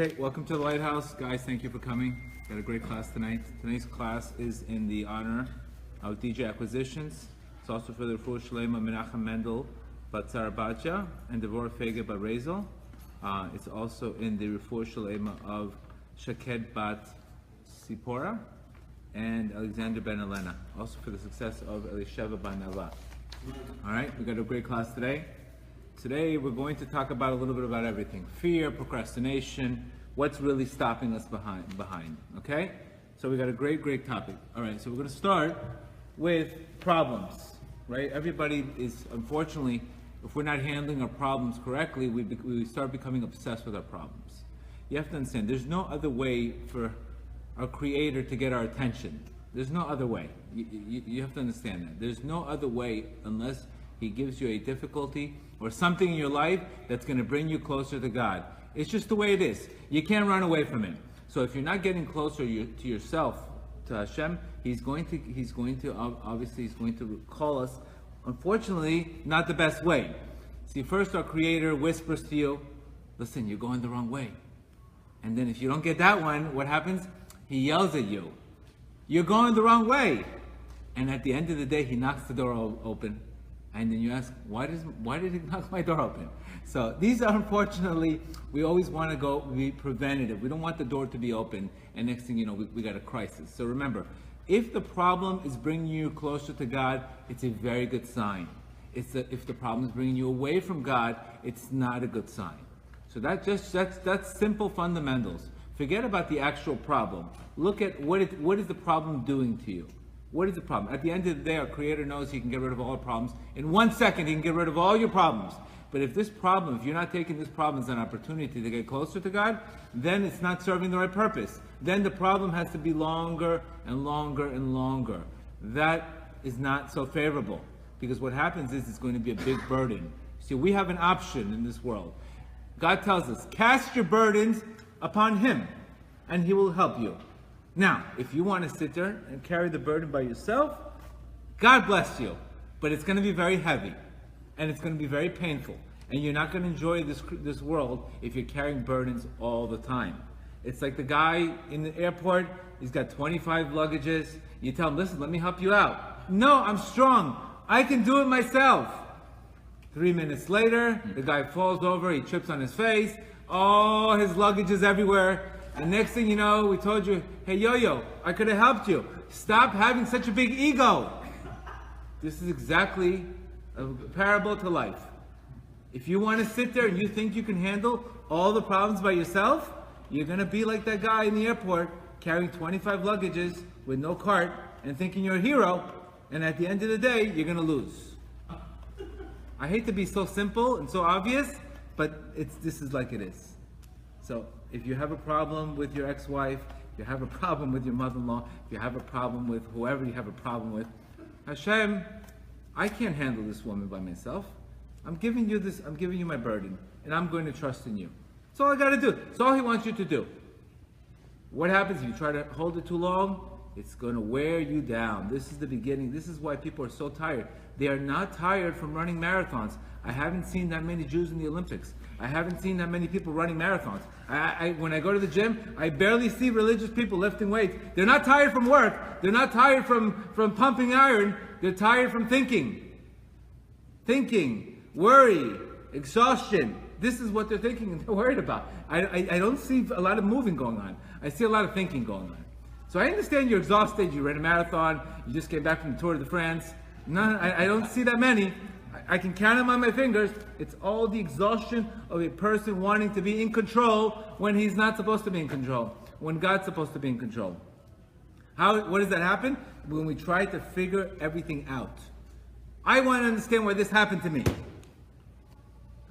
Okay, welcome to the Lighthouse. Guys, thank you for coming. Got a great class tonight. Tonight's class is in the honor of DJ Acquisitions. It's also for the Refuah Shlema Menachem Mendel Bat Zarabatya and Devorah Fege Bat Rezel. It's also in the Refuah Shlema of Shaked Bat Sipora and Alexander Ben Elena. Also for the success of Elisheva Ban Nava. All right, we got a great class today. Today we're going to talk about a little bit about everything. Fear, procrastination, what's really stopping us behind, okay? So we got a great topic. All right, so we're going to start with problems, right? Everybody is, unfortunately, if we're not handling our problems correctly, we start becoming obsessed with our problems. You have to understand, there's no other way for our Creator to get our attention. There's no other way. You have to understand that. There's no other way unless He gives you a difficulty or something in your life that's going to bring you closer to God. It's just the way it is. You can't run away from Him. So if you're not getting closer to yourself, to Hashem, He's going to call us, unfortunately, not the best way. See, first our Creator whispers to you, listen, you're going the wrong way. And then if you don't get that one, what happens? He yells at you. You're going the wrong way. And at the end of the day, He knocks the door open. And then you ask, why did He knock my door open? So these are, unfortunately, we always want to be preventative. We don't want the door to be open, and next thing you know, we got a crisis. So remember, if the problem is bringing you closer to God, it's a very good sign. If the problem is bringing you away from God, it's not a good sign. So that's simple fundamentals. Forget about the actual problem. Look at what is the problem doing to you. What is the problem? At the end of the day, our Creator knows He can get rid of all our problems. In 1 second, He can get rid of all your problems. But if you're not taking this problem as an opportunity to get closer to God, then it's not serving the right purpose. Then the problem has to be longer and longer and longer. That is not so favorable. Because what happens is it's going to be a big burden. See, we have an option in this world. God tells us, cast your burdens upon Him, and He will help you. Now, if you want to sit there and carry the burden by yourself, God bless you. But it's going to be very heavy. And it's going to be very painful. And you're not going to enjoy this world if you're carrying burdens all the time. It's like the guy in the airport, he's got 25 luggages. You tell him, listen, let me help you out. No, I'm strong. I can do it myself. 3 minutes later, the guy falls over, he trips on his face. Oh, his luggage is everywhere. And next thing you know, we told you, hey, yo-yo, I could have helped you. Stop having such a big ego. This is exactly a parable to life. If you want to sit there and you think you can handle all the problems by yourself, you're going to be like that guy in the airport carrying 25 luggages with no cart and thinking you're a hero. And at the end of the day, you're going to lose. I hate to be so simple and so obvious, but this is like it is. So if you have a problem with your ex-wife, if you have a problem with your mother-in-law, if you have a problem with whoever you have a problem with, Hashem, I can't handle this woman by myself. I'm giving you my burden, and I'm going to trust in you. That's all I got to do. That's all He wants you to do. What happens if you try to hold it too long? It's going to wear you down. This is the beginning. This is why people are so tired. They are not tired from running marathons. I haven't seen that many Jews in the Olympics. I haven't seen that many people running marathons. When I go to the gym, I barely see religious people lifting weights. They're not tired from work. They're not tired from pumping iron. They're tired from thinking. Thinking, worry, exhaustion. This is what they're thinking and they're worried about. I don't see a lot of moving going on. I see a lot of thinking going on. So I understand you're exhausted. You ran a marathon. You just came back from the Tour de France. No, I don't see that many. I can count them on my fingers. It's all the exhaustion of a person wanting to be in control when he's not supposed to be in control, when God's supposed to be in control. What does that happen? When we try to figure everything out. I want to understand why this happened to me.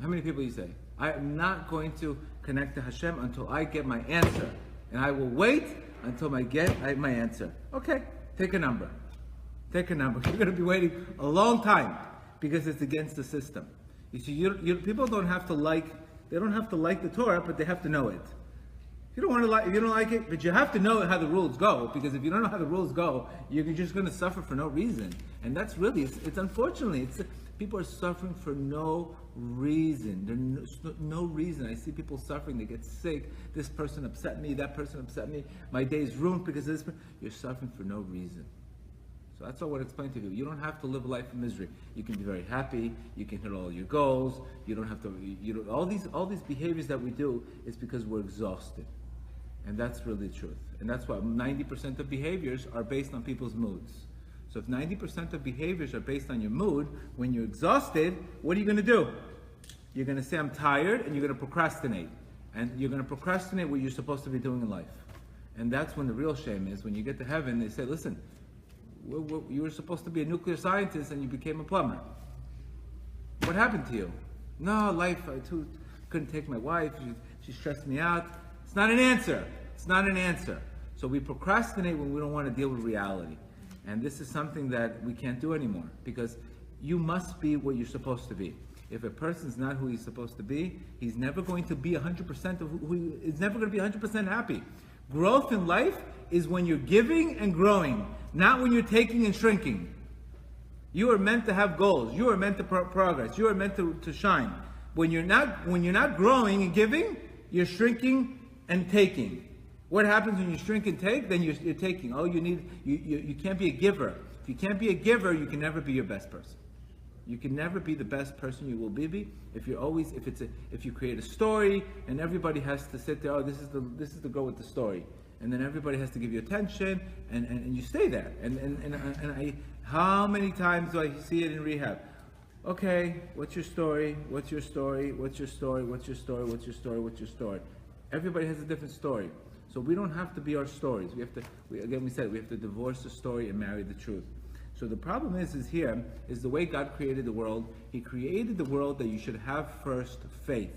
How many people you say? I am not going to connect to Hashem until I get my answer. And I will wait until I get my answer. Okay, take a number. Take a number. You're going to be waiting a long time. Because it's against the system. You see, people don't have to like the Torah, but they have to know it. If you don't like it, but you have to know how the rules go, because if you don't know how the rules go, you're just going to suffer for no reason. And that's really, it's unfortunately, People are suffering for no reason. There's no reason. I see people suffering. They get sick. This person upset me. That person upset me. My day is ruined because of this. You're suffering for no reason. So that's all I want to explain to you. You don't have to live a life of misery. You can be very happy. You can hit all your goals. You don't have to. All these behaviors that we do is because we're exhausted, and that's really the truth. And that's why 90% of behaviors are based on people's moods. So if 90% of behaviors are based on your mood, when you're exhausted, what are you going to do? You're going to say, I'm tired, and you're going to procrastinate. And you're going to procrastinate what you're supposed to be doing in life. And that's when the real shame is. When you get to heaven, they say, listen, you were supposed to be a nuclear scientist and you became a plumber. What happened to you? No, life, I couldn't take my wife. She stressed me out. It's not an answer. It's not an answer. So we procrastinate when we don't want to deal with reality. And this is something that we can't do anymore, because you must be what you're supposed to be. If a person's not who he's supposed to be, he's never going to be 100% of who he's never going to be 100% happy. Growth in life is when you're giving and growing, not when you're taking and shrinking. You are meant to have goals. You are meant to progress. You are meant to shine. When you're not growing and giving, you're shrinking and taking. What happens when you shrink and take? Then you're taking. Oh, you can't be a giver. If you can't be a giver, you can never be your best person. You can never be the best person you will be if you create a story and everybody has to sit there. Oh, this is the girl with the story, and then everybody has to give you attention, and you stay there. How many times do I see it in rehab? Okay, what's your story? What's your story? What's your story? What's your story? What's your story? What's your story? Everybody has a different story. So we don't have to be our stories. We have to divorce the story and marry the truth. So the problem is the way God created the world. He created the world that you should have first faith.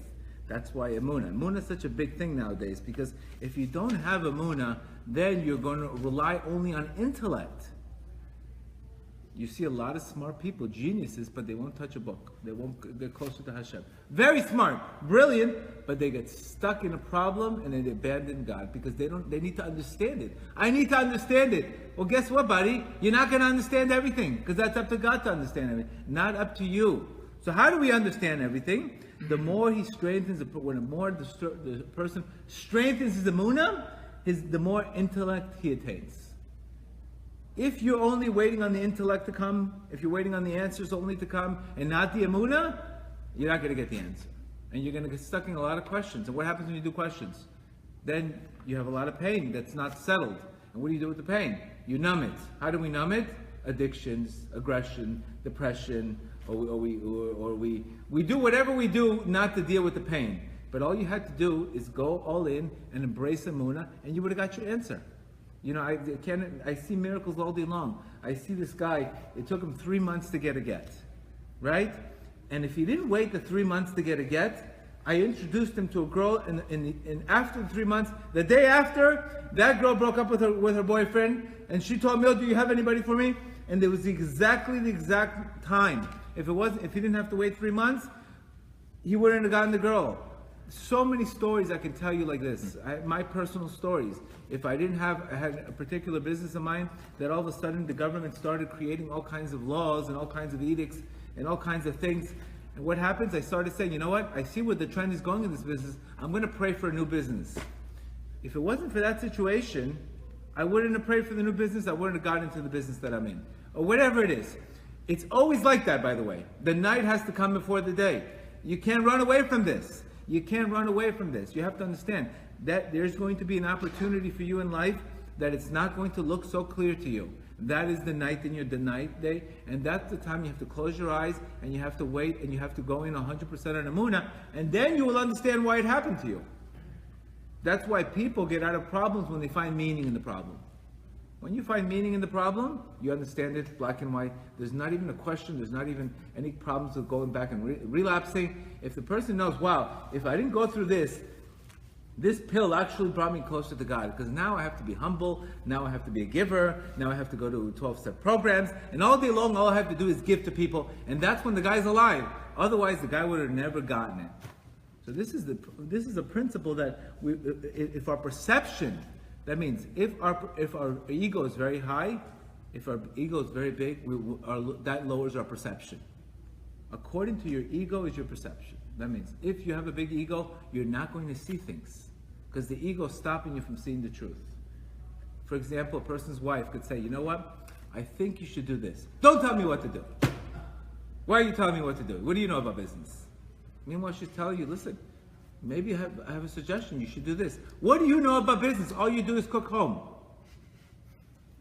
That's why emunah. Emunah is such a big thing nowadays, because if you don't have emunah, then you're going to rely only on intellect. You see a lot of smart people, geniuses, but they won't touch a book. They won't get closer to Hashem. Very smart, brilliant, but they get stuck in a problem and they abandon God because they need to understand it. I need to understand it. Well, guess what, buddy? You're not going to understand everything, because that's up to God to understand everything, not up to you. So how do we understand everything? The more he strengthens, the person strengthens his emunah, the more intellect he attains. If you're only waiting on the intellect to come, if you're waiting on the answers only to come and not the emunah, you're not going to get the answer. And you're going to get stuck in a lot of questions. And what happens when you do questions? Then you have a lot of pain that's not settled. And what do you do with the pain? You numb it. How do we numb it? Addictions, aggression, depression, or we do whatever we do not to deal with the pain. But all you had to do is go all in and embrace emunah, and you would have got your answer. You know, I see miracles all day long. I see this guy, it took him 3 months to get a get, right? And if he didn't wait the 3 months to get a get, I introduced him to a girl, and after the 3 months, the day after, that girl broke up with her boyfriend, and she told me, oh, do you have anybody for me? And it was exactly the exact time. If he didn't have to wait 3 months, he wouldn't have gotten the girl. So many stories I can tell you like this. My personal stories. If I had a particular business of mine, that all of a sudden the government started creating all kinds of laws and all kinds of edicts and all kinds of things. And what happens? I started saying, you know what? I see where the trend is going in this business. I'm going to pray for a new business. If it wasn't for that situation, I wouldn't have prayed for the new business. I wouldn't have gotten into the business that I'm in. Or whatever it is. It's always like that, by the way. The night has to come before the day. You can't run away from this. You can't run away from this. You have to understand that there's going to be an opportunity for you in life that it's not going to look so clear to you. That is the night in your night day, and that's the time you have to close your eyes and you have to wait and you have to go in 100% on emunah, and then you will understand why it happened to you. That's why people get out of problems when they find meaning in the problem. When you find meaning in the problem, you understand it, black and white. There's not even a question. There's not even any problems with going back and relapsing. If the person knows, wow, if I didn't go through this pill actually brought me closer to God, because now I have to be humble, now I have to be a giver, now I have to go to 12-step programs, and all day long all I have to do is give to people, and that's when the guy's alive. Otherwise, the guy would have never gotten it. So this is a principle that if our perception, that means if our ego is very high, if our ego is very big, that lowers our perception. According to your ego is your perception. That means if you have a big ego, you're not going to see things because the ego is stopping you from seeing the truth. For example, a person's wife could say, you know what? I think you should do this. Don't tell me what to do. Why are you telling me what to do? What do you know about business? Meanwhile, she's telling you, listen, maybe I have a suggestion. You should do this. What do you know about business? All you do is cook home.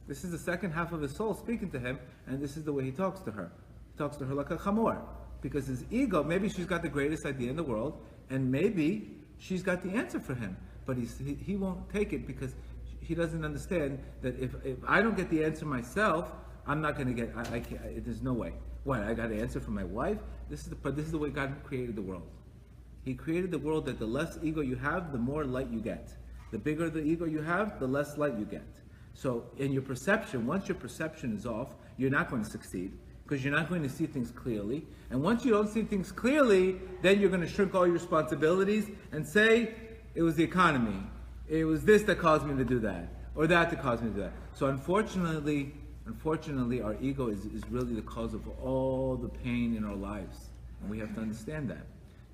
This is the second half of his soul speaking to him, and this is the way he talks to her. He talks to her like a chamor. Because his ego, maybe she's got the greatest idea in the world, and maybe she's got the answer for him. But he won't take it because he doesn't understand that if I don't get the answer myself, I'm not going to get, I can't, there's no way. What, I got an answer from my wife? But this is the way God created the world. He created the world that the less ego you have, the more light you get. The bigger the ego you have, the less light you get. So in your perception, once your perception is off, you're not going to succeed because you're not going to see things clearly. And once you don't see things clearly, then you're going to shrink all your responsibilities and say, it was the economy. It was this that caused me to do that, or that caused me to do that. So unfortunately, our ego is really the cause of all the pain in our lives. And we have to understand that.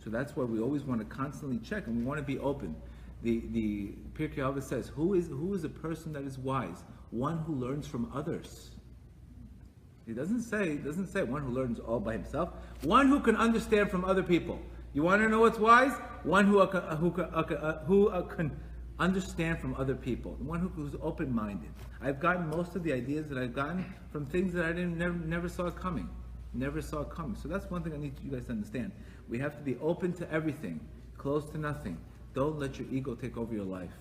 So that's why we always want to constantly check, and we want to be open. The Pirkei Avos says, who is a person that is wise? One who learns from others. It doesn't say one who learns all by himself. One who can understand from other people. You want to know what's wise? One who can understand from other people. One who's open-minded. I've gotten most of the ideas that I've gotten from things that I never saw it coming. Never saw it coming. So that's one thing I need you guys to understand. We have to be open to everything, closed to nothing. Don't let your ego take over your life.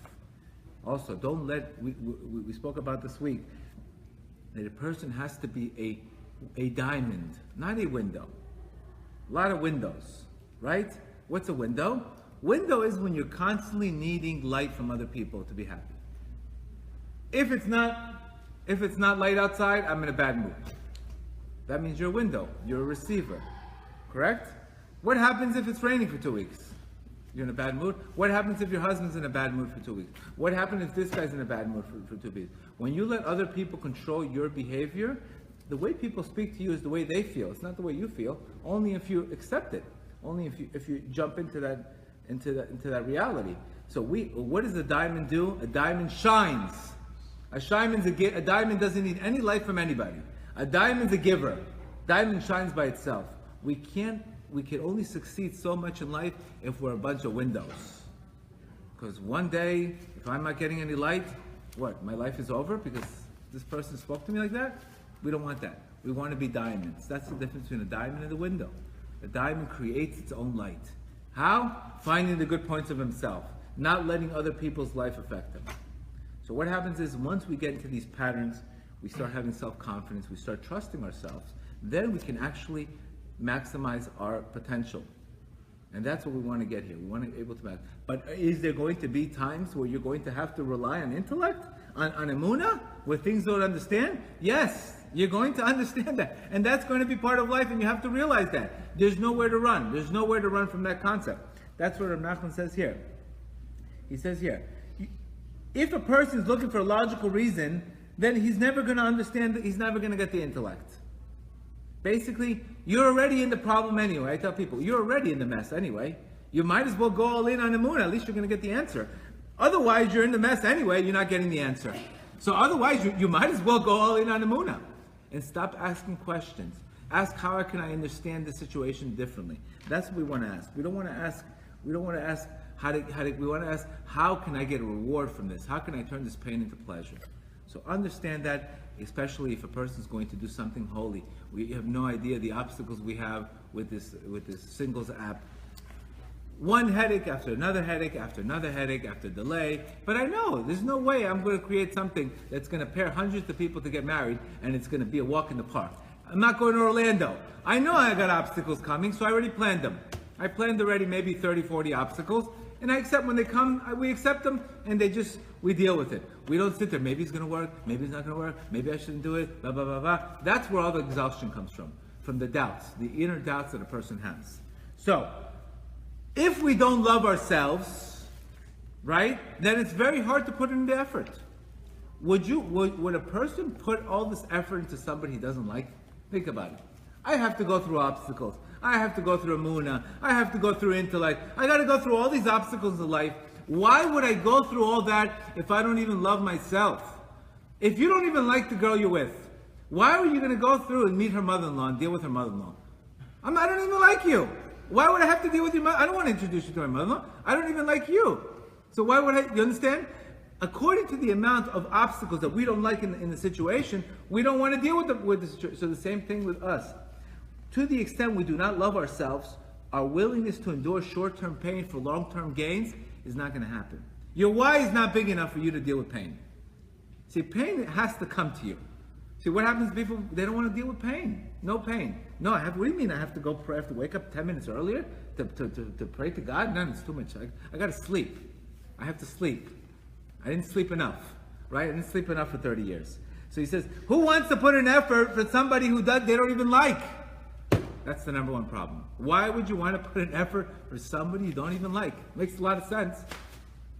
Also, don't let, we spoke about this week, that a person has to be a diamond, not a window. A lot of windows, right? What's a window? Window is when you're constantly needing light from other people to be happy. If it's not light outside, I'm in a bad mood. That means you're a window, you're a receiver, correct? What happens if it's raining for 2 weeks? You're in a bad mood. What happens if your husband's in a bad mood for 2 weeks? What happens if this guy's in a bad mood for 2 weeks? When you let other people control your behavior, the way people speak to you is the way they feel. It's not the way you feel. Only if you accept it. Only if you jump into that reality. So what does a diamond do? A diamond shines. A diamond doesn't need any light from anybody. A diamond's a giver. Diamond shines by itself. We can only succeed so much in life if we're a bunch of windows. Because one day, if I'm not getting any light, what, my life is over because this person spoke to me like that? We don't want that. We want to be diamonds. That's the difference between a diamond and a window. A diamond creates its own light. How? Finding the good points of himself, not letting other people's life affect him. So what happens is once we get into these patterns, we start having self-confidence, we start trusting ourselves, then we can actually maximize our potential. And that's what we want to get here. We want to be able to maximize. But is there going to be times where you're going to have to rely on intellect, on emunah, where things don't understand? Yes, you're going to understand that. And that's going to be part of life, and you have to realize that. There's nowhere to run. There's nowhere to run from that concept. That's what Rabbi Nachman says here. He says here, if a person is looking for a logical reason, then he's never going to understand, he's never going to get the intellect. Basically, you're already in the problem anyway. I tell people, you're already in the mess anyway. You might as well go all in on the moon. At least you're going to get the answer. Otherwise, you're in the mess anyway. You're not getting the answer. So otherwise, you might as well go all in on the moon. And stop asking questions. Ask, how can I understand the situation differently? That's what we want to ask. We don't want to ask we want to ask, how can I get a reward from this? How can I turn this pain into pleasure? So understand that, especially if a person is going to do something holy. We have no idea the obstacles we have with this singles app. One headache after another headache after another headache after delay. But I know there's no way I'm going to create something that's going to pair hundreds of people to get married and it's going to be a walk in the park. I'm not going to Orlando. I know I got obstacles coming, so I already planned them. I planned already maybe 30, 40 obstacles. And I accept when they come, we accept them, and we deal with it. We don't sit there, maybe it's going to work, maybe it's not going to work, maybe I shouldn't do it, blah, blah, blah, blah. That's where all the exhaustion comes from the doubts, the inner doubts that a person has. So, if we don't love ourselves, right, then it's very hard to put in the effort. Would a person put all this effort into somebody he doesn't like? Think about it. I have to go through obstacles. I have to go through Emunah. I have to go through intellect. I got to go through all these obstacles in life. Why would I go through all that if I don't even love myself? If you don't even like the girl you're with, why are you going to go through and meet her mother-in-law and deal with her mother-in-law? I don't even like you. Why would I have to deal with your mother? I don't want to introduce you to my mother-in-law. I don't even like you. So why would I, you understand? According to the amount of obstacles that we don't like in the situation, we don't want to deal with the situation. So the same thing with us. To the extent we do not love ourselves, our willingness to endure short-term pain for long-term gains is not going to happen. Your why is not big enough for you to deal with pain. See, pain has to come to you. See, what happens to people? They don't want to deal with pain. No pain. No, what do you mean I have to go pray? I have to wake up 10 minutes earlier to pray to God? No, it's too much. I got to sleep. I have to sleep. I didn't sleep enough, right? I didn't sleep enough for 30 years. So he says, who wants to put an effort for somebody who they don't even like? That's the number one problem. Why would you want to put an effort for somebody you don't even like? Makes a lot of sense.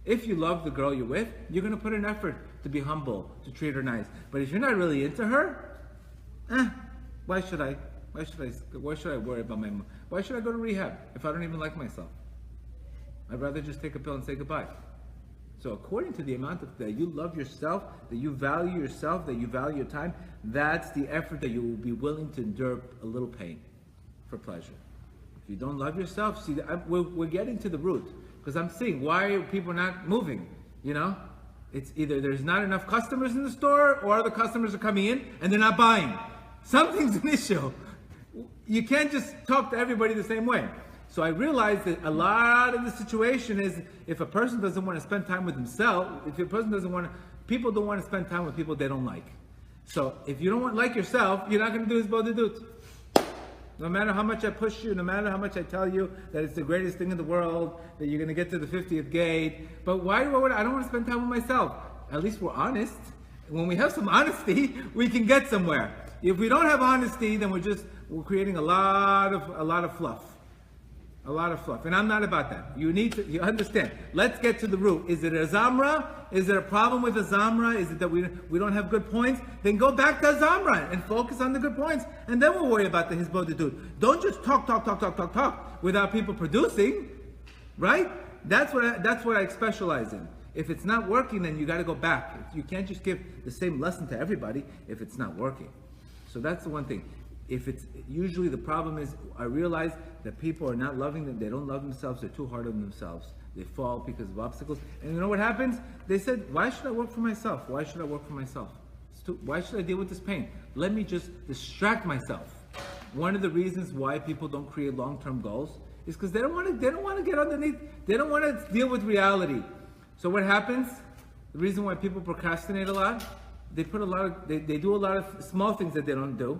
If you love the girl you're with, you're going to put an effort to be humble, to treat her nice. But if you're not really into her, why should I worry about why should I go to rehab if I don't even like myself? I'd rather just take a pill and say goodbye. So according to the amount that you love yourself, that you value yourself, that you value your time, that's the effort that you will be willing to endure a little pain for pleasure. If you don't love yourself, see, we're getting to the root. Because I'm seeing, why are people not moving? You know? It's either there's not enough customers in the store, or other customers are coming in and they're not buying. Something's an issue. You can't just talk to everybody the same way. So I realized that a lot of the situation is, if a person doesn't want to spend time with himself, people don't want to spend time with people they don't like. So if you don't like yourself, you're not going to do his bodhidut. No matter how much I push you, no matter how much I tell you that it's the greatest thing in the world, that you're going to get to the 50th gate, but I don't want to spend time with myself. At least we're honest. When we have some honesty, we can get somewhere. If we don't have honesty, then we're creating a lot of fluff. A lot of fluff. And I'm not about that. You understand. Let's get to the root. Is it a zamra? Is there a problem with a zamra? Is it that we don't have good points? Then go back to a zamra and focus on the good points. And then we'll worry about the hisbodedut. Don't just talk without people producing. Right? That's what I specialize in. If it's not working, then you got to go back. You can't just give the same lesson to everybody if it's not working. So that's the one thing. If it's usually the problem is, I realize that people are not loving them. They don't love themselves. They're too hard on themselves. They fall because of obstacles. And you know what happens? They said, why should I work for myself? Why should I work for myself? Why should I deal with this pain? Let me just distract myself. One of the reasons why people don't create long-term goals is because they don't want to get underneath. They don't want to deal with reality. So what happens? The reason why people procrastinate a lot, they do a lot of small things that they don't do.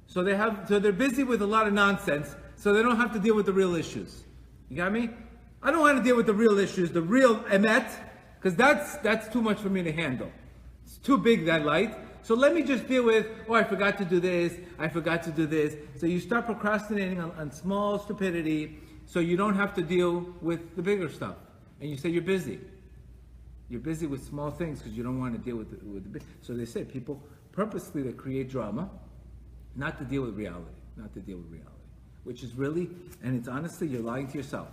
So they're busy with a lot of nonsense, so they don't have to deal with the real issues. You got me? I don't want to deal with the real issues, the real emet, because that's too much for me to handle. It's too big, that light. So let me just deal with, I forgot to do this, I forgot to do this. So you start procrastinating on small stupidity, so you don't have to deal with the bigger stuff. And you say you're busy. You're busy with small things because you don't want to deal with the big. So they say people purposely they create drama, not to deal with reality, which is really, and it's honestly, you're lying to yourself.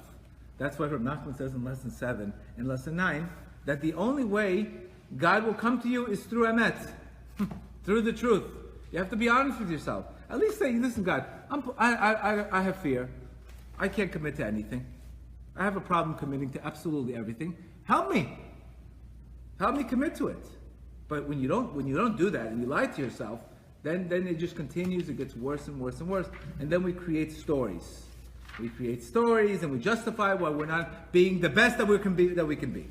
That's why Rabbi Nachman says in lesson 7 and lesson 9, that the only way God will come to you is through emet, through the truth. You have to be honest with yourself. At least say, listen, God, I have fear. I can't commit to anything. I have a problem committing to absolutely everything. Help me. Help me commit to it. But when you don't do that and you lie to yourself, then it just continues, it gets worse and worse and worse. And then we create stories. We create stories and we justify why we're not being the best that we can be.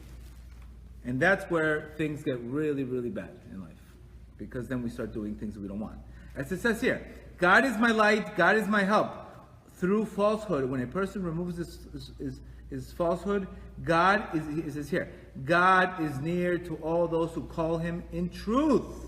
And that's where things get really, really bad in life. Because then we start doing things that we don't want. As it says here, God is my light, God is my help. Through falsehood, when a person removes his falsehood, it says here, God is near to all those who call him in truth.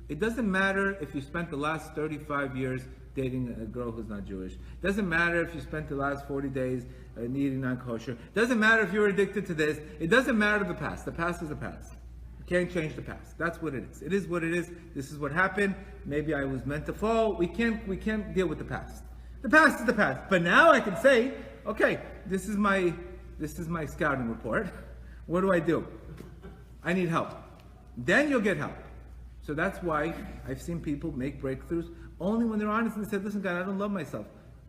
It doesn't matter if you spent the last 35 years dating a girl who's not Jewish. It doesn't matter if you spent the last 40 days eating non-kosher. It doesn't matter if you're addicted to this. It doesn't matter the past. The past is the past. You Can't change the past. That's what it is. It is what it is. This is what happened. Maybe I was meant to fall. We can't deal with the past. The past is the past. But now I can say, okay, this is my scouting report. What do? I need help. Then you'll get help. So that's why I've seen people make breakthroughs only when they're honest and they say, listen, God, I don't love myself.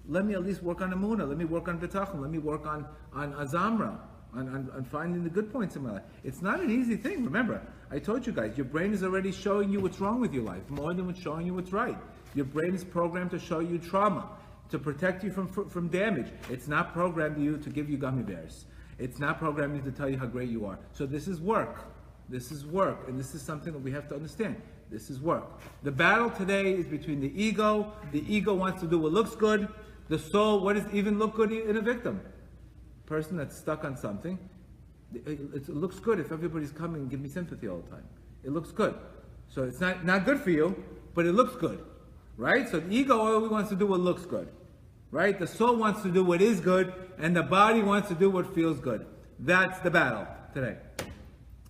Let me at least work on Emunah. Let me work on B'tachon. Let me work on Azamra. On finding the good points in my life. It's not an easy thing. Remember, I told you guys, your brain is already showing you what's wrong with your life, more than what's showing you what's right. Your brain is programmed to show you trauma, to protect you from damage. It's not programmed you to give you gummy bears. It's not programmed you to tell you how great you are. So this is work. This is work, and this is something that we have to understand. This is work. The battle today is between the ego. The ego wants to do what looks good. The soul, what does even look good in a victim? Person that's stuck on something, it looks good if everybody's coming and give me sympathy all the time. It looks good. So it's not good for you, but it looks good, right? So the ego always wants to do what looks good, right? The soul wants to do what is good, and the body wants to do what feels good. That's the battle today.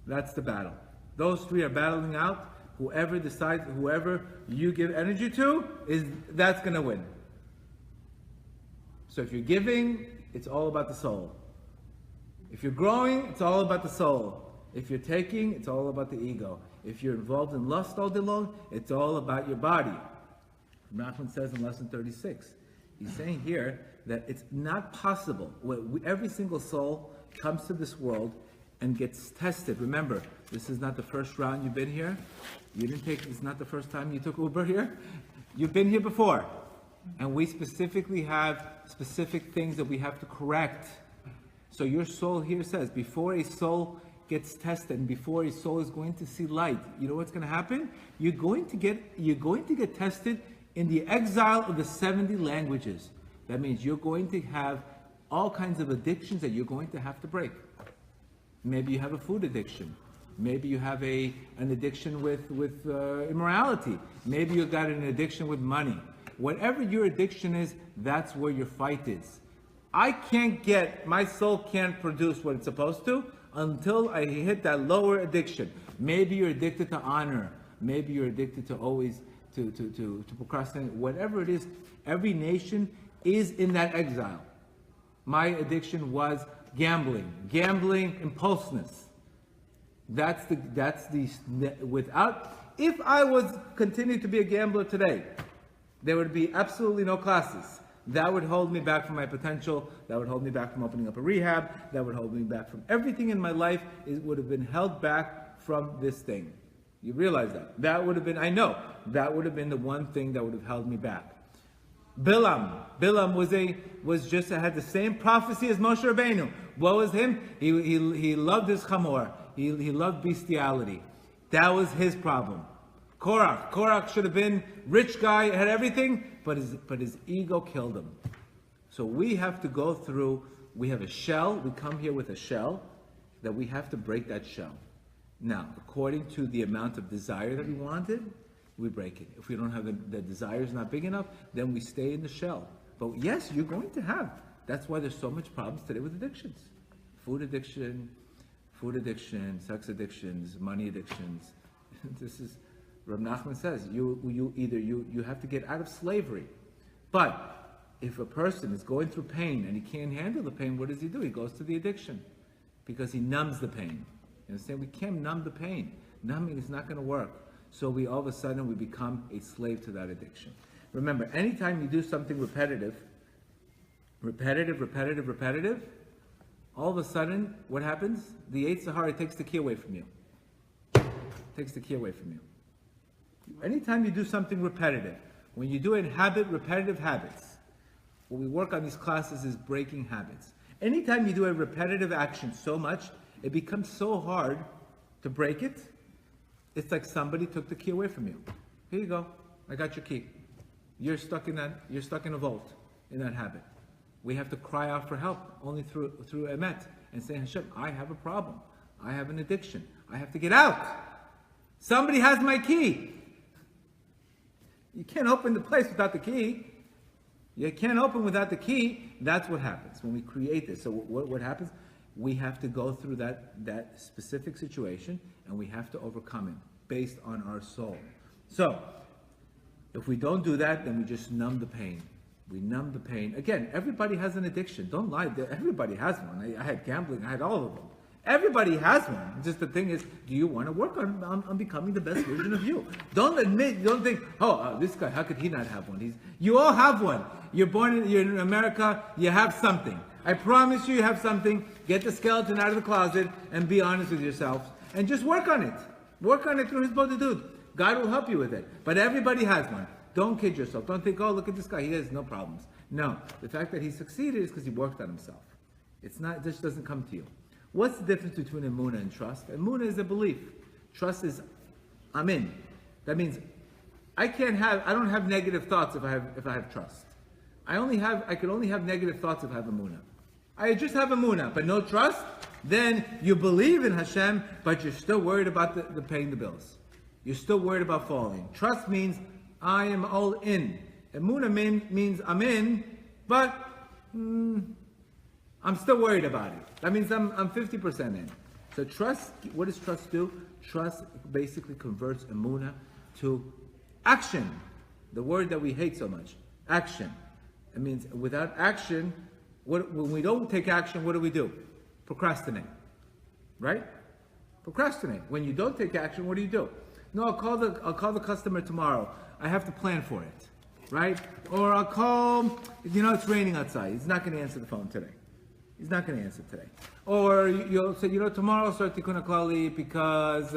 That's the battle. Those three are battling out. Whoever decides, whoever you give energy to, that's going to win. So if you're giving, it's all about the soul. If you're growing, it's all about the soul. If you're taking, it's all about the ego. If you're involved in lust all day long, it's all about your body. Nachman says in lesson 36, he's saying here that it's not possible. Every single soul comes to this world and gets tested. Remember, this is not the first round you've been here. It's not the first time you took Uber here. You've been here before. And we specifically have specific things that we have to correct. So your soul here says, before a soul gets tested, and before a soul is going to see light, you know what's going to happen? You're going to get tested in the exile of the 70 languages. That means you're going to have all kinds of addictions that you're going to have to break. Maybe you have a food addiction. Maybe you have an addiction with immorality. Maybe you got an addiction with money. Whatever your addiction is, that's where your fight is. My soul can't produce what it's supposed to until I hit that lower addiction. Maybe you're addicted to honor. Maybe you're addicted to always, to procrastinate. Whatever it is, every nation is in that exile. My addiction was gambling, impulsiveness. If I was continuing to be a gambler today, there would be absolutely no classes. That would hold me back from my potential. That would hold me back from opening up a rehab. That would hold me back from everything in my life. It would have been held back from this thing. You realize that? That would have been the one thing that would have held me back. Bilam had the same prophecy as Moshe Rabbeinu. What was him? He loved his chamor. He loved bestiality. That was his problem. Korach should have been rich guy, had everything, but his ego killed him. So we have to go through. We have a shell. We come here with a shell that we have to break that shell. Now, according to the amount of desire that we wanted, we break it. If we don't have the desire is not big enough, then we stay in the shell. But yes, you're going to have. That's why there's so much problems today with addictions. Food addiction, sex addictions, money addictions. This is, Rabbi Nachman says, you have to get out of slavery. But if a person is going through pain and he can't handle the pain, what does he do? He goes to the addiction because he numbs the pain. You understand? We can't numb the pain. Numbing is not going to work. So all of a sudden we become a slave to that addiction. Remember, anytime you do something repetitive, all of a sudden, what happens? The Yetzer Hara takes the key away from you. Anytime you do something repetitive, when you do repetitive habits, what we work on these classes is breaking habits. Anytime you do a repetitive action so much, it becomes so hard to break it. It's like somebody took the key away from you. Here you go. I got your key. You're stuck in a vault, in that habit. We have to cry out for help only through emet and say, Hashem, I have a problem. I have an addiction. I have to get out. Somebody has my key. You can't open the place without the key. You can't open without the key. That's what happens when we create this. So what happens? We have to go through that specific situation, and we have to overcome it based on our soul. So, if we don't do that, then we just numb the pain. We numb the pain. Again, everybody has an addiction. Don't lie. Everybody has one. I had gambling. I had all of them. Everybody has one. Just the thing is, do you want to work on becoming the best version of you? Don't think, this guy, how could he not have one? You all have one. You're in America, you have something. I promise you have something. Get the skeleton out of the closet and be honest with yourself. And just work on it. Work on it through his bodhidut. God will help you with it. But everybody has one. Don't kid yourself. Don't think, look at this guy. He has no problems. No. The fact that he succeeded is because he worked on himself. It just doesn't come to you. What's the difference between emunah and trust? Emunah is a belief. Trust is, I'm in. That means I don't have negative thoughts if I have trust. I could only have negative thoughts if I have emunah. I just have emunah, but no trust. Then you believe in Hashem, but you're still worried about the paying the bills. You're still worried about falling. Trust means I am all in. Emunah means I'm in, but I'm still worried about it. That means I'm 50% in. So trust, what does trust do? Trust basically converts emunah to action. The word that we hate so much. Action. It means without action, when we don't take action, what do? Procrastinate. Right? Procrastinate. When you don't take action, what do? No, I'll call the customer tomorrow. I have to plan for it. Right? Or I'll call, it's raining outside. He's not going to answer the phone today. He's not going to answer today. Or you'll say, tomorrow I'll start Tikkun HaKlali because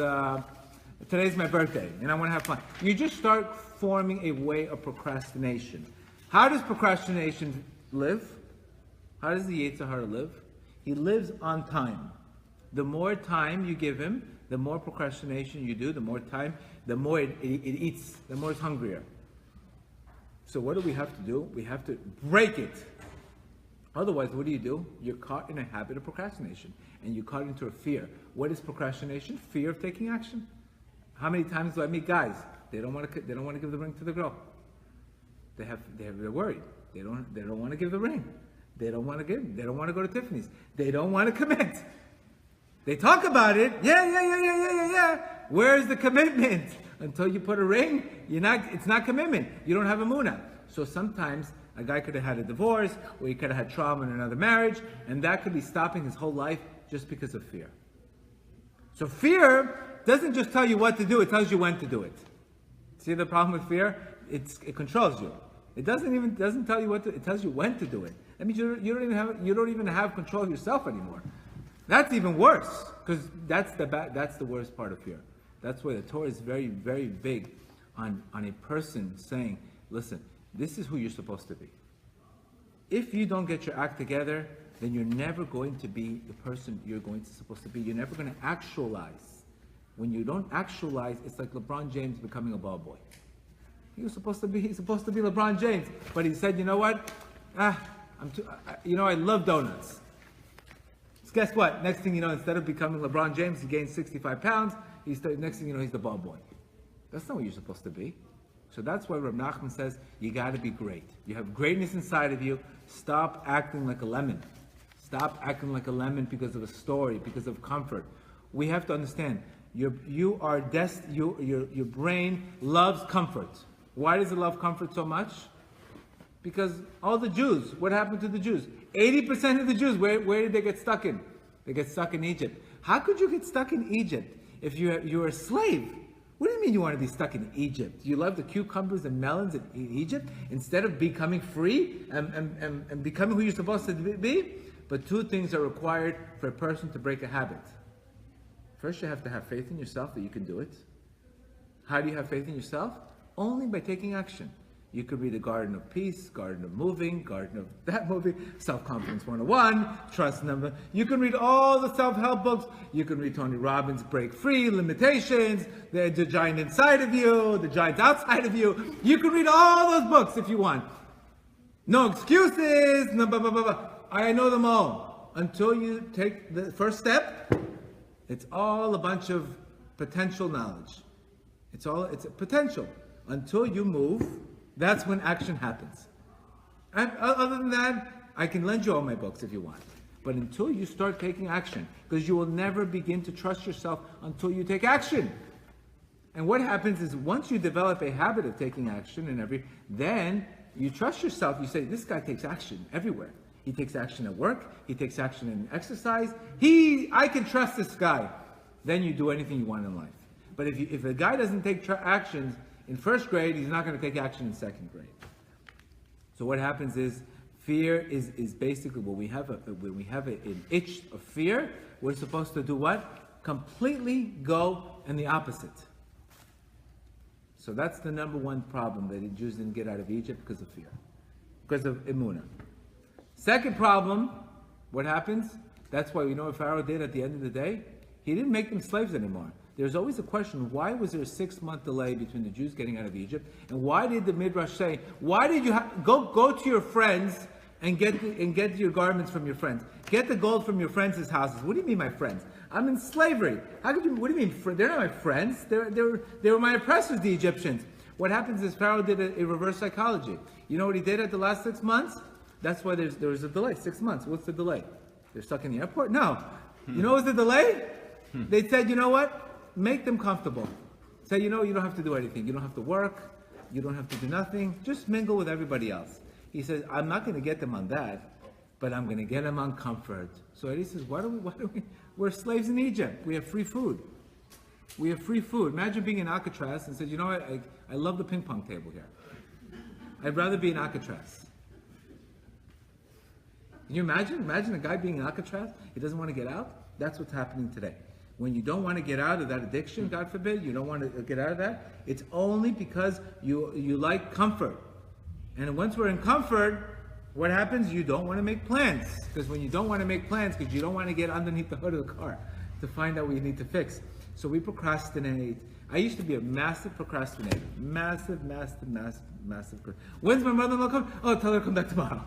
today's my birthday and I want to have fun. You just start forming a way of procrastination. How does procrastination live? How does the Yetzer Hara live? He lives on time. The more time you give him, the more procrastination you do, the more time, the more it eats, the more it's hungrier. So what do we have to do? We have to break it. Otherwise, what do? You're caught in a habit of procrastination, and you're caught into a fear. What is procrastination? Fear of taking action. How many times do I meet guys? They don't want to give the ring to the girl. They're worried. They don't want to give the ring. They don't want to give. They don't want to go to Tiffany's. They don't want to commit. They talk about it. Yeah. Where's the commitment? Until you put a ring, it's not commitment. You don't have emunah. So sometimes a guy could have had a divorce, or he could have had trauma in another marriage, and that could be stopping his whole life just because of fear. So fear doesn't just tell you what to do, it tells you when to do it. See the problem with fear? It controls you. It doesn't tell you what to, it tells you when to do it. That means you don't even have control of yourself anymore. That's even worse, because that's the worst part of fear. That's why the Torah is very, very big on a person saying, listen, this is who you're supposed to be. If you don't get your act together, then you're never going to be the person you're supposed to be. You're never going to actualize. When you don't actualize, it's like LeBron James becoming a ball boy. He's supposed to be LeBron James, but he said, you know what? I love donuts. So guess what? Next thing you know, instead of becoming LeBron James, he gained 65 pounds. Next thing you know, he's the ball boy. That's not what you're supposed to be. So that's why Rabbi Nachman says, you got to be great. You have greatness inside of you. Stop acting like a lemon. Stop acting like a lemon because of a story, because of comfort. We have to understand, your brain loves comfort. Why does it love comfort so much? Because all the Jews, what happened to the Jews? 80% of the Jews, where did they get stuck in? They get stuck in Egypt. How could you get stuck in Egypt if you're a slave? What do you mean you want to be stuck in Egypt? You love the cucumbers and melons in Egypt instead of becoming free and becoming who you're supposed to be? But two things are required for a person to break a habit. First, you have to have faith in yourself that you can do it. How do you have faith in yourself? Only by taking action. You could read the Garden of Peace, Garden of Moving, Garden of that movie, Self-Confidence 101, Trust Number. You can read all the self-help books. You can read Tony Robbins' Break Free, Limitations, the Giant Inside of You, the Giant Outside of You. You can read all those books if you want. No excuses, no blah, blah, blah, blah. I know them all. Until you take the first step, it's all a bunch of potential knowledge. It's a potential. Until you move, that's when action happens. And other than that, I can lend you all my books if you want. But until you start taking action, because you will never begin to trust yourself until you take action. And what happens is once you develop a habit of taking action then you trust yourself. You say, this guy takes action everywhere. He takes action at work. He takes action in exercise. I can trust this guy. Then you do anything you want in life. But if a guy doesn't take actions in first grade, he's not going to take action in second grade. So what happens is fear is basically when we have an itch of fear, we're supposed to do what? Completely go in the opposite. So that's the number one problem that the Jews didn't get out of Egypt because of fear, because of emunah. Second problem, what happens? That's why we know what Pharaoh did at the end of the day. He didn't make them slaves anymore. There's always a question, why was there a 6-month delay between the Jews getting out of Egypt? And why did the Midrash say, why did you go to your friends and get your garments from your friends? Get the gold from your friends' houses. What do you mean, my friends? I'm in slavery. What do you mean? They're not my friends. They were my oppressors, the Egyptians. What happens is Pharaoh did a reverse psychology. You know what he did at the last 6 months? That's why there was a delay. 6 months. What's the delay? They're stuck in the airport? No. You know what's the delay? They said, you know what? Make them comfortable. Say, you don't have to do anything. You don't have to work. You don't have to do nothing. Just mingle with everybody else. He says, I'm not going to get them on that, but I'm going to get them on comfort. So he says, we're slaves in Egypt. We have free food. We have free food. Imagine being in Alcatraz and said, you know what? I love the ping pong table here. I'd rather be in Alcatraz. Can you imagine? Imagine a guy being in Alcatraz. He doesn't want to get out. That's what's happening today. When you don't want to get out of that addiction, God forbid, you don't want to get out of that, it's only because you like comfort. And once we're in comfort, what happens? You don't want to make plans. Because when you don't want to make plans, because you don't want to get underneath the hood of the car to find out what you need to fix. So we procrastinate. I used to be a massive procrastinator. Massive. When's my mother-in-law come? Oh, tell her to come back tomorrow.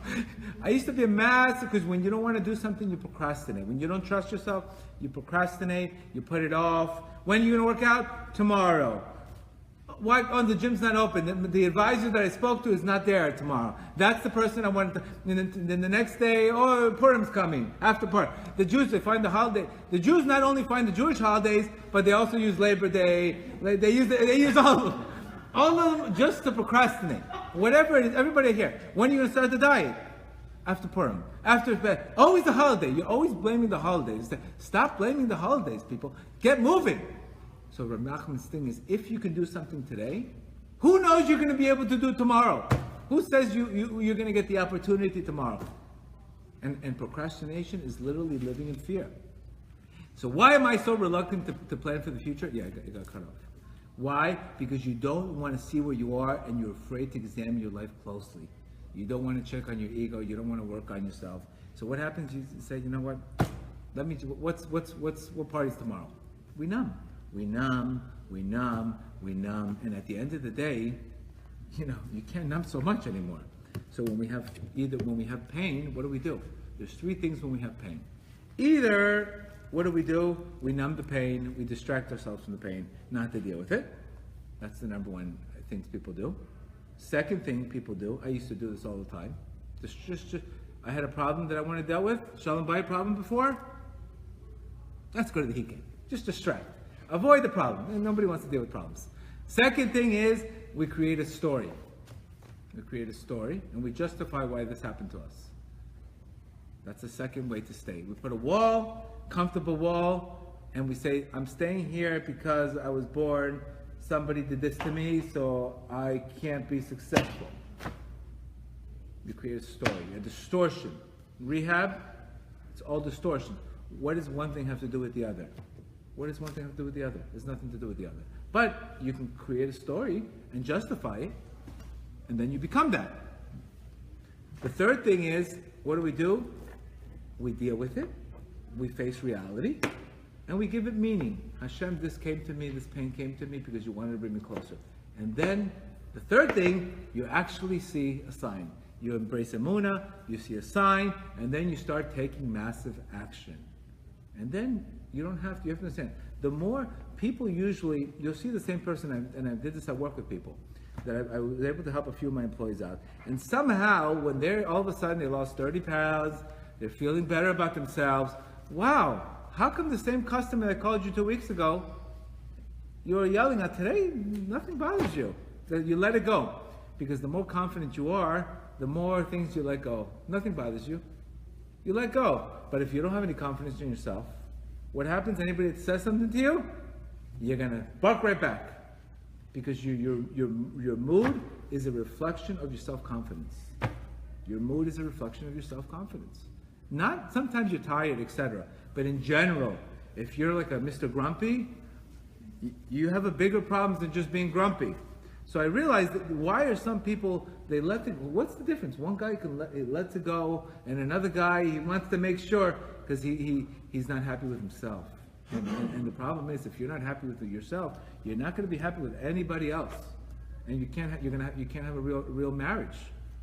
I used to be a massive, because when you don't want to do something, you procrastinate. When you don't trust yourself, you procrastinate, you put it off. When are you going to work out? Tomorrow. Why? Oh, the gym's not open. The advisor that I spoke to is not there tomorrow. That's the person I wanted to. And then the next day, oh, Purim's coming. After Purim. The Jews, they find the holiday. The Jews not only find the Jewish holidays, but they also use Labor Day. They use all of them. All of them just to procrastinate. Whatever it is, everybody here. When are you going to start the diet? After Purim. Always the holiday. You're always blaming the holidays. Stop blaming the holidays, people. Get moving. So Rabbi Nachman's thing is, if you can do something today, who knows you're going to be able to do it tomorrow? Who says you're going to get the opportunity tomorrow? And procrastination is literally living in fear. So why am I so reluctant to plan for the future? Yeah, it got cut off. Why? Because you don't want to see where you are and you're afraid to examine your life closely. You don't want to check on your ego. You don't want to work on yourself. So what happens? You say, you know what? What party's tomorrow? We numb. We numb, and at the end of the day, you can't numb so much anymore. So when we have pain, what do? There's 3 things when we have pain. Either, what do? We numb the pain, we distract ourselves from the pain, not to deal with it. That's the number one thing people do. Second thing people do, I used to do this all the time. I had a problem that I wanted to deal with, Shalom Bayit problem before. Let's go to the Hiken. Just distract. Avoid the problem. And nobody wants to deal with problems. Second thing is, we create a story. We create a story, and we justify why this happened to us. That's the second way to stay. We put a wall, comfortable wall, and we say, I'm staying here because I was born, somebody did this to me, so I can't be successful. You create a story, a distortion. Rehab, it's all distortion. What does one thing have to do with the other? What does one thing have to do with the other? There's nothing to do with the other. But you can create a story and justify it, and then you become that. The third thing is, what do? We deal with it, we face reality, and we give it meaning. Hashem, this came to me, this pain came to me because you wanted to bring me closer. And then, the third thing, you actually see a sign. You embrace emunah, you see a sign, and then you start taking massive action. And then, you have to understand, the more people usually, you'll see the same person, and I did this, I work with people, that I was able to help a few of my employees out. And somehow, when all of a sudden they lost 30 pounds, They're feeling better about themselves. Wow, how come the same customer that called you 2 weeks ago, you were yelling at today, nothing bothers you. You let it go. Because the more confident you are, the more things you let go. Nothing bothers you. You let go. But if you don't have any confidence in yourself, what happens? Anybody that says something to you, you're going to bark right back. Because your mood is a reflection of your self-confidence. Your mood is a reflection of your self-confidence. Not sometimes you're tired, etc. But in general, if you're like a Mr. Grumpy, you have a bigger problems than just being grumpy. So I realized that why are some people, they let it, what's the difference? One guy can let it go, and another guy, he wants to make sure, because he's not happy with himself. And the problem is, if you're not happy with yourself, you're not going to be happy with anybody else. And you can't have a real marriage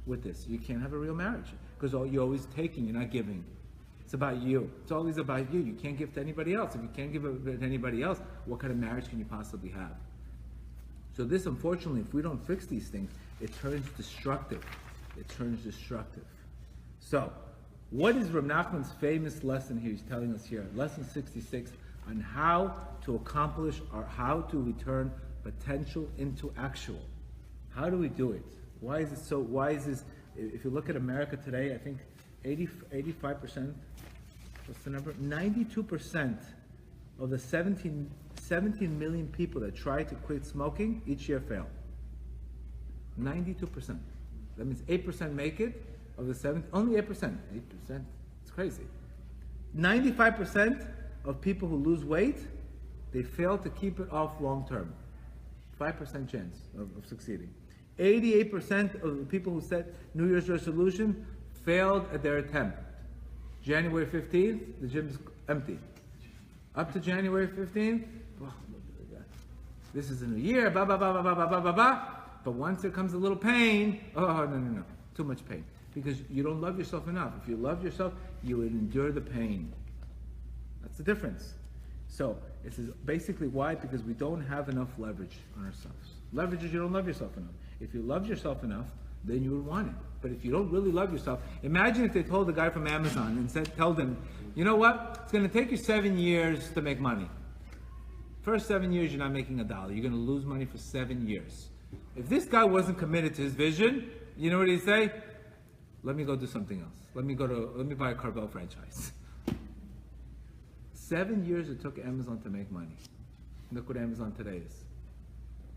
with this. You can't have a real marriage, because you're always taking, you're not giving. It's about you. It's always about you. You can't give to anybody else. If you can't give it to anybody else, what kind of marriage can you possibly have? So this, unfortunately, if we don't fix these things, it turns destructive. It turns destructive. So, what is Rabbi Nachman's famous lesson here? He's telling us here, lesson 66, on how to accomplish or how to return potential into actual. How do we do it? Why is this, if you look at America today, I think 85%, what's the number? 92% of the 17 million people that try to quit smoking each year fail. 92%. That means 8% make it of the 7, only 8%. 8%, it's crazy. 95% of people who lose weight, they fail to keep it off long term. 5% chance of succeeding. 88% of the people who set New Year's resolution failed at their attempt. January 15th, the gym's empty. Up to January 15th, this is a new year, blah, blah, blah, blah, blah, blah, blah, blah. But once there comes a little pain, no. Too much pain. Because you don't love yourself enough. If you love yourself, you would endure the pain. That's the difference. So, this is basically why, because we don't have enough leverage on ourselves. Leverage is you don't love yourself enough. If you love yourself enough, then you would want it. But if you don't really love yourself, imagine if they told the guy from Amazon and told him, you know what, it's going to take you 7 years to make money. First 7 years, you're not making $1. You're going to lose money for 7 years. If this guy wasn't committed to his vision, you know what he'd say? Let me go do something else. Let me buy a Carvel franchise. 7 years it took Amazon to make money. Look what Amazon today is.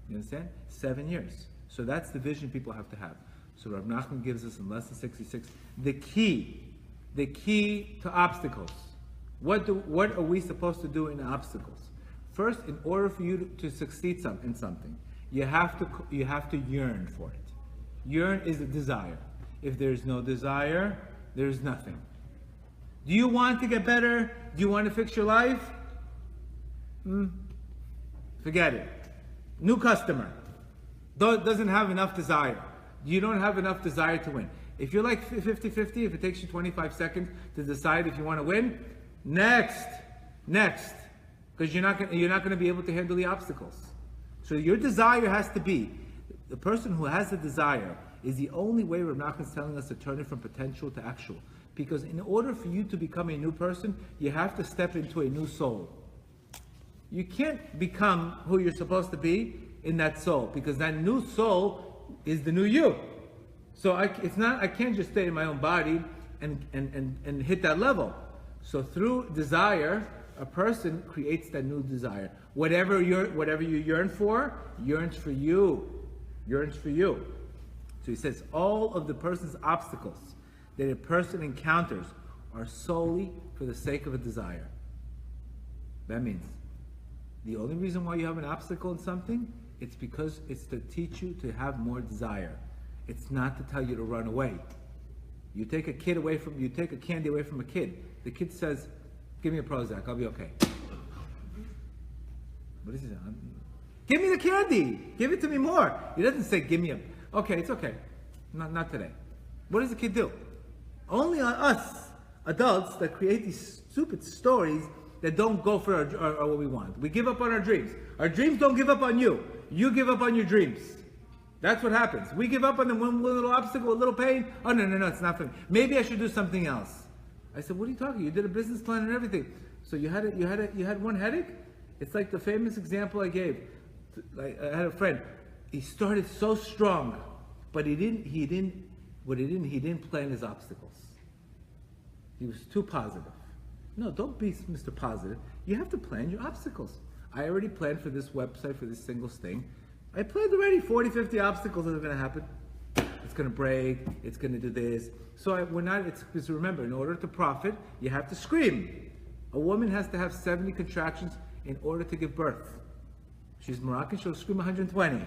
You understand? 7 years. So that's the vision people have to have. So Rabbi Nachman gives us in lesson 66 the key to obstacles. What are we supposed to do in obstacles? First, in order for you to succeed in something, you have to yearn for it. Yearn is a desire. If there's no desire, there's nothing. Do you want to get better? Do you want to fix your life? Forget it. New customer. Doesn't have enough desire. You don't have enough desire to win. If you're like 50-50, if it takes you 25 seconds to decide if you want to win, next. Because you're not going to be able to handle the obstacles. So your desire has to be, the person who has the desire is the only way Rabbi Nachman is telling us to turn it from potential to actual. Because in order for you to become a new person, you have to step into a new soul. You can't become who you're supposed to be in that soul, because that new soul is the new you. So I can't just stay in my own body and hit that level. So through desire, a person creates that new desire. Whatever you yearn for, yearns for you. So he says all of the person's obstacles that a person encounters are solely for the sake of a desire. That means the only reason why you have an obstacle in something, it's because it's to teach you to have more desire. It's not to tell you to run away. You take a candy away from a kid. The kid says, "Give me a Prozac, I'll be okay." What is it? Give me the candy. Give it to me more. He doesn't say, "Give me a." Okay, it's okay. Not today. What does the kid do? Only on us adults that create these stupid stories that don't go for our what we want. We give up on our dreams. Our dreams don't give up on you. You give up on your dreams. That's what happens. We give up on them one little obstacle, a little pain. Oh, no, it's not for me. Maybe I should do something else. I said, what are you talking? You did a business plan and everything. So you had one headache? It's like the famous example I gave. I had a friend. He started so strong, but he didn't plan his obstacles. He was too positive. No, don't be Mr. Positive. You have to plan your obstacles. I already planned for this website, for this singles thing. I planned already 40, 50 obstacles that are going to happen. It's going to break. It's going to do this. So because remember, in order to profit, you have to scream. A woman has to have 70 contractions in order to give birth. She's Moroccan, she'll scream 120.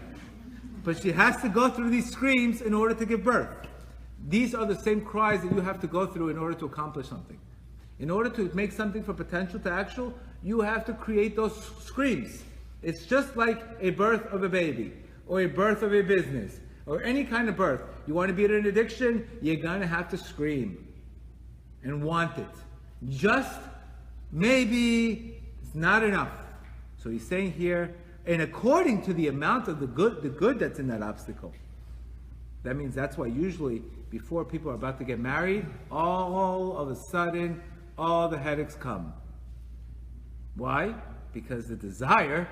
But she has to go through these screams in order to give birth. These are the same cries that you have to go through in order to accomplish something. In order to make something from potential to actual, you have to create those screams. It's just like a birth of a baby, or a birth of a business, or any kind of birth. You want to beat an addiction, you're going to have to scream and want it. Just maybe it's not enough. So he's saying here, and according to the amount of the good that's in that obstacle. That means that's why usually before people are about to get married, all of a sudden, all the headaches come. Why? Because the desire,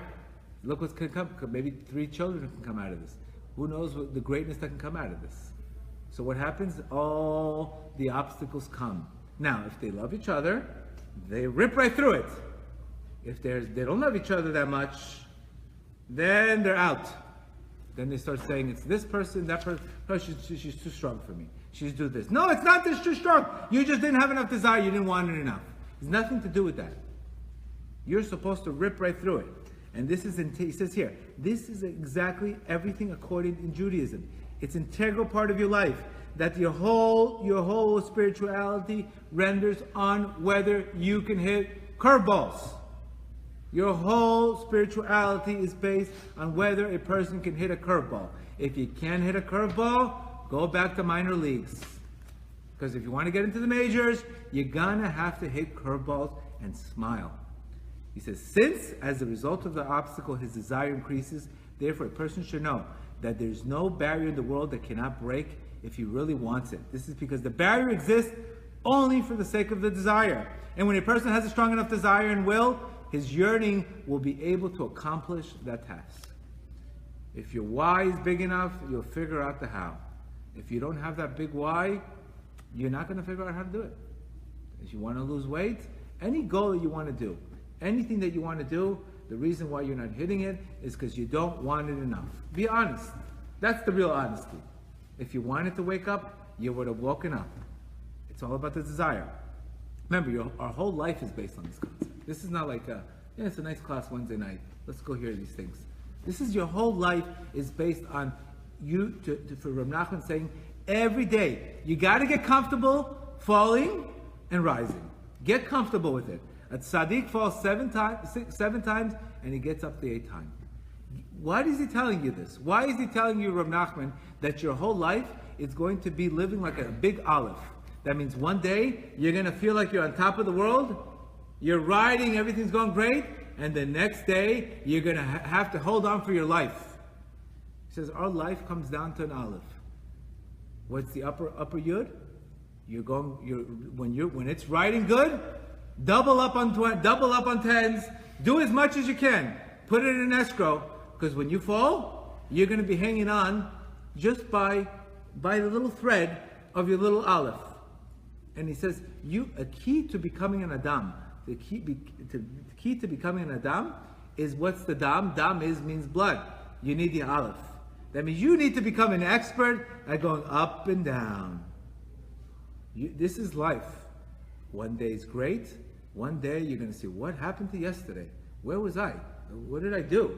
look what's going to come, maybe 3 children can come out of this. Who knows what the greatness that can come out of this? So what happens? All the obstacles come. Now, if they love each other, they rip right through it. If they don't love each other that much, then they're out. Then they start saying, it's this person, that person, oh, she's too strong for me. She's doing this. No, it's not this too strong. You just didn't have enough desire. You didn't want it enough. It's nothing to do with that. You're supposed to rip right through it. And this is, he says here, this is exactly everything according in Judaism. It's an integral part of your life that your whole spirituality renders on whether you can hit curveballs. Your whole spirituality is based on whether a person can hit a curveball. If you can't hit a curveball, go back to minor leagues. Because if you want to get into the majors, you're gonna have to hit curveballs and smile. He says, since as a result of the obstacle his desire increases, therefore a person should know that there's no barrier in the world that cannot break if he really wants it. This is because the barrier exists only for the sake of the desire. And when a person has a strong enough desire and will, his yearning will be able to accomplish that task. If your why is big enough, you'll figure out the how. If you don't have that big why, you're not going to figure out how to do it. If you want to lose weight, any goal that you want to do, anything that you want to do, the reason why you're not hitting it is because you don't want it enough. Be honest. That's the real honesty. If you wanted to wake up, you would have woken up. It's all about the desire. Remember, our whole life is based on this concept. This is not like, it's a nice class Wednesday night. Let's go hear these things. This is your whole life is based on you, for Rabbi Nachman saying, every day, you got to get comfortable falling and rising. Get comfortable with it. A tzaddik falls seven times, and he gets up the 8th time. Why is he telling you this? Why is he telling you, Rabbi Nachman, that your whole life is going to be living like a big olive? That means one day, you're going to feel like you're on top of the world, you're riding, everything's going great, and the next day, you're going to have to hold on for your life. He says, our life comes down to an olive. What's the upper yud? When it's riding good, double up on tens, do as much as you can, put it in escrow, because when you fall, you're going to be hanging on just by the little thread of your little olive. And he says, a key to becoming an Adam, the key to becoming an Adam is what's the dam? Dam means blood. You need the olive. That means you need to become an expert at going up and down. This is life. One day is great. One day you're going to see, what happened to yesterday? Where was I? What did I do?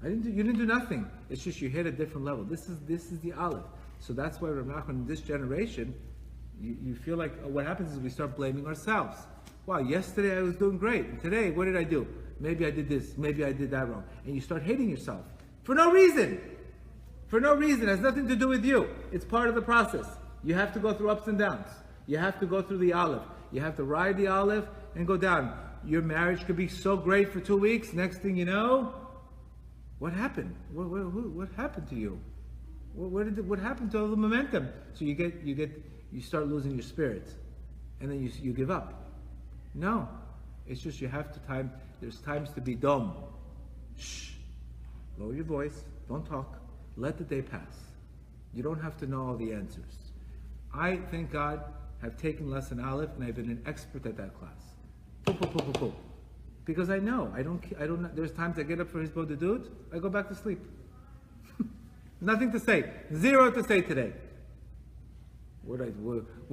You didn't do nothing. It's just you hit a different level. This is the olive. So that's why Rabbi Nachman in this generation, you feel like what happens is we start blaming ourselves. Wow, yesterday I was doing great. And today, what did I do? Maybe I did this. Maybe I did that wrong. And you start hating yourself. For no reason. For no reason. It has nothing to do with you. It's part of the process. You have to go through ups and downs. You have to go through the olive. You have to ride the olive and go down. Your marriage could be so great for 2 weeks. Next thing you know, what happened? What happened to you? What happened to all the momentum? So you start losing your spirit. and then you give up. No, it's just you have to there's times to be dumb. Shh, lower your voice, don't talk, let the day pass. You don't have to know all the answers. I, thank God, have taken lesson Aleph, and I've been an expert at that class. Because I know, I don't, there's times I get up for his bodedut, I go back to sleep. Nothing to say, zero to say today. What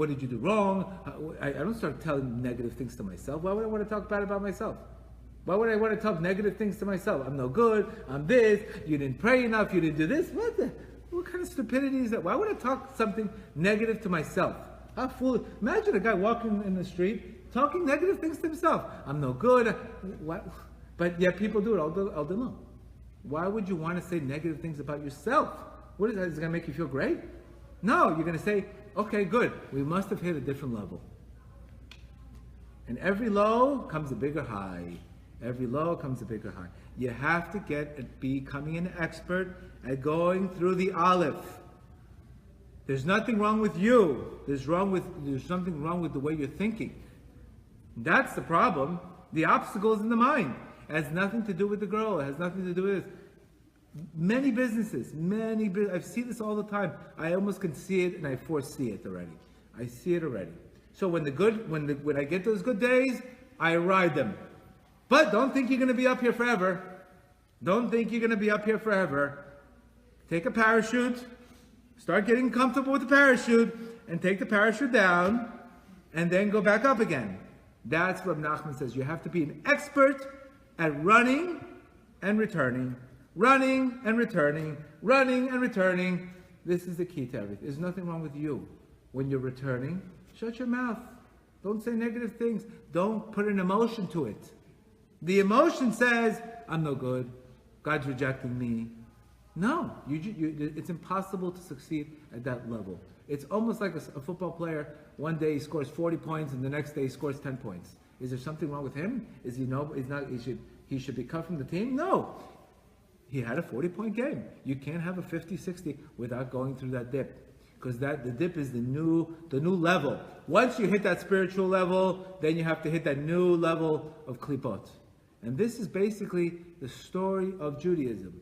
did you do wrong? I don't start telling negative things to myself. Why would I want to talk bad about myself? Why would I want to talk negative things to myself? I'm no good, I'm this, you didn't pray enough, you didn't do this. What kind of stupidity is that? Why would I talk something negative to myself? How foolish. Imagine a guy walking in the street talking negative things to himself. I'm no good. What? But yet people do it all day long. Why would you want to say negative things about yourself? What is that? Is it going to make you feel great? No, you're going to say, okay, good. We must have hit a different level. And every low comes a bigger high. Every low comes a bigger high. You have to get at becoming an expert at going through the Aleph. There's nothing wrong with you. There's something wrong with the way you're thinking. That's the problem. The obstacle is in the mind. It has nothing to do with the girl. It has nothing to do with this. Many businesses, I see this all the time. I almost can see it, and I foresee it already. I see it already. So when I get those good days, I ride them. But don't think you're going to be up here forever. Don't think you're going to be up here forever. Take a parachute, start getting comfortable with the parachute, and take the parachute down, and then go back up again. That's what Nachman says. You have to be an expert at running and returning. Running and returning. Running and returning. This is the key to everything. There's nothing wrong with you. When you're returning, shut your mouth. Don't say negative things. Don't put an emotion to it. The emotion says, I'm no good. God's rejecting me. No, it's impossible to succeed at that level. It's almost like a football player. One day he scores 40 points, and the next day he scores 10 points. Is there something wrong with him? He should be cut from the team? No. He had a 40-point game. You can't have a 50, 60 without going through that dip. Because the dip is the new level. Once you hit that spiritual level, then you have to hit that new level of klipot. And this is basically the story of Judaism.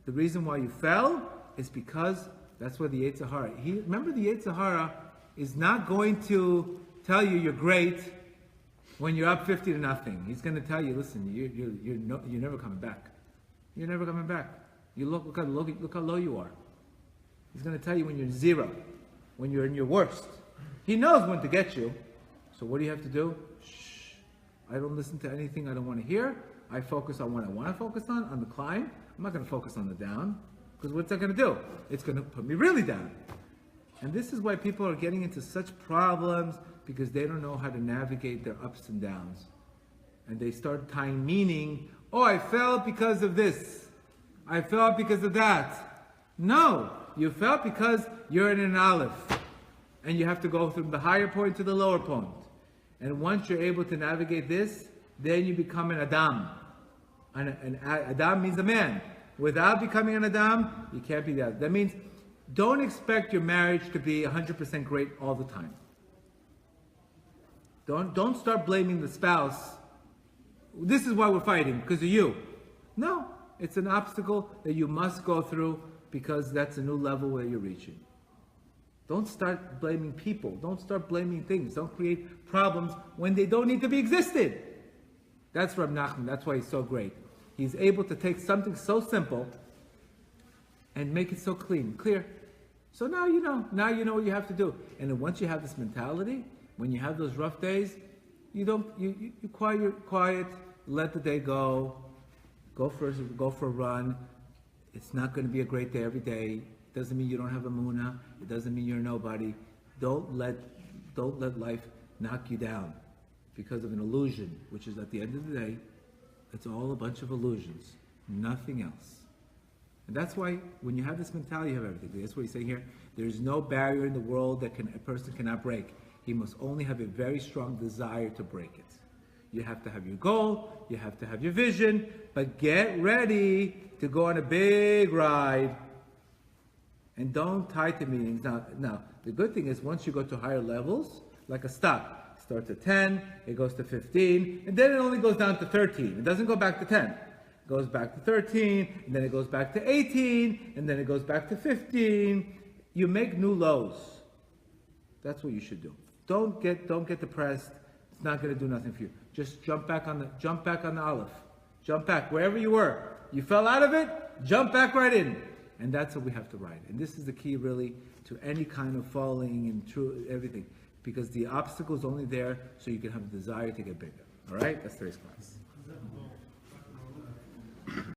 The reason why you fell is because that's where the Yetzer Hara. Remember, the Yetzer Hara is not going to tell you you're great when you're up 50 to nothing. He's going to tell you, listen, you're never coming back. You're never coming back. You look how low you are. He's going to tell you when you're zero, when you're in your worst. He knows when to get you. So what do you have to do? Shh. I don't listen to anything I don't want to hear. I focus on what I want to focus on the climb. I'm not going to focus on the down. Because what's that going to do? It's going to put me really down. And this is why people are getting into such problems, because they don't know how to navigate their ups and downs. And they start tying meaning. Oh, I fell because of this. I fell because of that. No, you fell because you're in an Aleph. And you have to go from the higher point to the lower point. And once you're able to navigate this, then you become an Adam. An Adam means a man. Without becoming an Adam, you can't be that. That means don't expect your marriage to be 100% great all the time. Don't start blaming the spouse. This is why we're fighting, because of you. No, it's an obstacle that you must go through, because that's a new level where you're reaching. Don't start blaming people. Don't start blaming things. Don't create problems when they don't need to be existed. That's Rabbi Nachman. That's why he's so great. He's able to take something so simple and make it so clear. So now you know. Now you know what you have to do. And then once you have this mentality, when you have those rough days, you quiet, let the day go for a run. It's not going to be a great day every day. It doesn't mean you don't have a munah. It doesn't mean you're nobody. Don't let life knock you down because of an illusion, which is at the end of the day, it's all a bunch of illusions, nothing else. And that's why when you have this mentality, you have everything. That's what he's saying here. There's no barrier in the world that a person cannot break. He must only have a very strong desire to break it. You have to have your goal, you have to have your vision, but get ready to go on a big ride. And don't tie to meetings. Now, the good thing is once you go to higher levels, like a stock. It starts at 10, it goes to 15, and then it only goes down to 13. It doesn't go back to 10. It goes back to 13, and then it goes back to 18, and then it goes back to 15. You make new lows. That's what you should do. Don't get depressed. It's not going to do nothing for you. Just jump back on the Aleph. Jump back wherever you were. You fell out of it, jump back right in. And that's what we have to write. And this is the key really to any kind of falling and true everything. Because the obstacle is only there so you can have a desire to get bigger. All right? That's today's class.